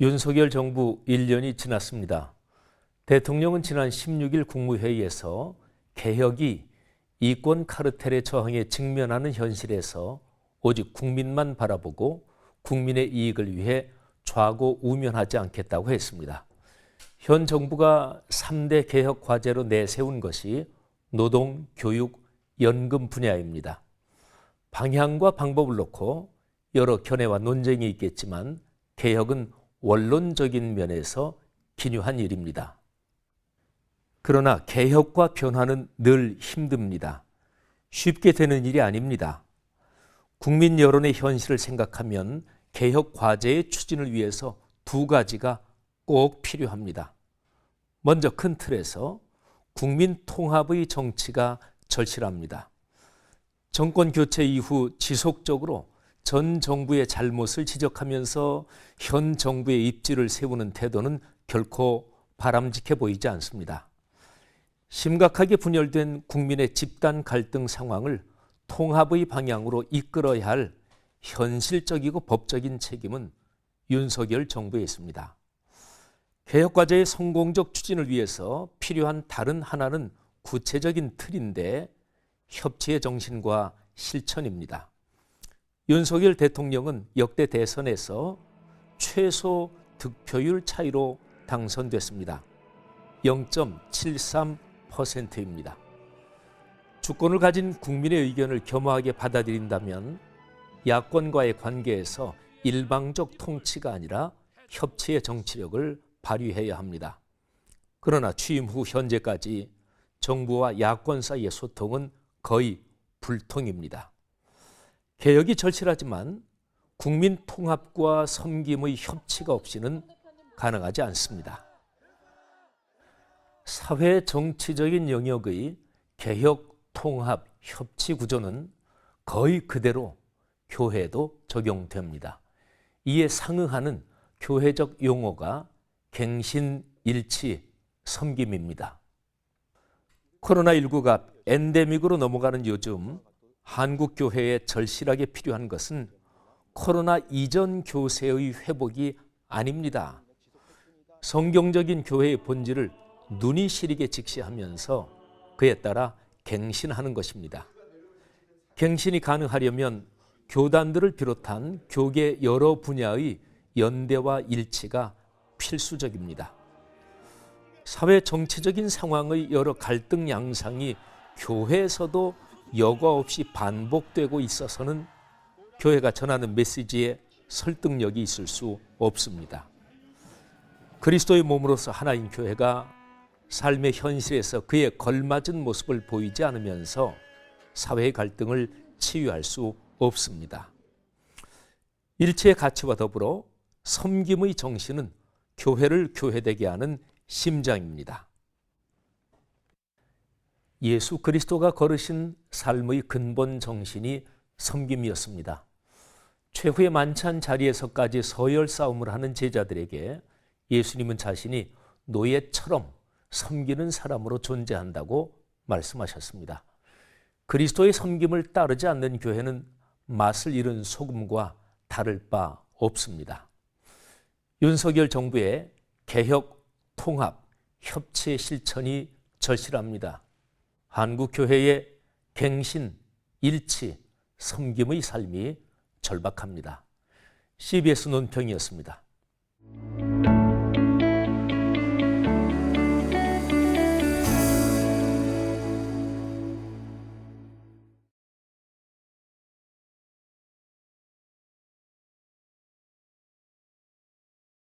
윤석열 정부 1년이 지났습니다. 대통령은 지난 16일 국무회의에서 개혁이 이권 카르텔의 저항에 직면하는 현실에서 오직 국민만 바라보고 국민의 이익을 위해 좌고우면하지 않겠다고 했습니다. 현 정부가 3대 개혁 과제로 내세운 것이 노동, 교육, 연금 분야입니다. 방향과 방법을 놓고 여러 견해와 논쟁이 있겠지만 개혁은 원론적인 면에서 기묘한 일입니다. 그러나 개혁과 변화는 늘 힘듭니다. 쉽게 되는 일이 아닙니다. 국민 여론의 현실을 생각하면 개혁 과제의 추진을 위해서 두 가지가 꼭 필요합니다. 먼저 큰 틀에서 국민 통합의 정치가 절실합니다. 정권 교체 이후 지속적으로 전 정부의 잘못을 지적하면서 현 정부의 입지를 세우는 태도는 결코 바람직해 보이지 않습니다. 심각하게 분열된 국민의 집단 갈등 상황을 통합의 방향으로 이끌어야 할 현실적이고 법적인 책임은 윤석열 정부에 있습니다. 개혁과제의 성공적 추진을 위해서 필요한 다른 하나는 구체적인 틀인데 협치의 정신과 실천입니다. 윤석열 대통령은 역대 대선에서 최소 득표율 차이로 당선됐습니다. 0.73%입니다. 주권을 가진 국민의 의견을 겸허하게 받아들인다면 야권과의 관계에서 일방적 통치가 아니라 협치의 정치력을 발휘해야 합니다. 그러나 취임 후 현재까지 정부와 야권 사이의 소통은 거의 불통입니다. 개혁이 절실하지만 국민 통합과 섬김의 협치가 없이는 가능하지 않습니다. 사회 정치적인 영역의 개혁, 통합, 협치 구조는 거의 그대로 교회에도 적용됩니다. 이에 상응하는 교회적 용어가 갱신, 일치, 섬김입니다. 코로나19가 엔데믹으로 넘어가는 요즘 한국 교회에 절실하게 필요한 것은 코로나 이전 교세의 회복이 아닙니다. 성경적인 교회의 본질을 눈이 시리게 직시하면서 그에 따라 갱신하는 것입니다. 갱신이 가능하려면 교단들을 비롯한 교계 여러 분야의 연대와 일치가 필수적입니다. 사회 정치적인 상황의 여러 갈등 양상이 교회에서도 여과 없이 반복되고 있어서는 교회가 전하는 메시지에 설득력이 있을 수 없습니다. 그리스도의 몸으로서 하나인 교회가 삶의 현실에서 그에 걸맞은 모습을 보이지 않으면서 사회의 갈등을 치유할 수 없습니다. 일체의 가치와 더불어 섬김의 정신은 교회를 교회되게 하는 심장입니다. 예수 그리스도가 걸으신 삶의 근본 정신이 섬김이었습니다. 최후의 만찬 자리에서까지 서열 싸움을 하는 제자들에게 예수님은 자신이 노예처럼 섬기는 사람으로 존재한다고 말씀하셨습니다. 그리스도의 섬김을 따르지 않는 교회는 맛을 잃은 소금과 다를 바 없습니다. 윤석열 정부의 개혁, 통합, 협치의 실천이 절실합니다. 한국 교회의 갱신, 일치, 섬김의 삶이 절박합니다. CBS 논평이었습니다.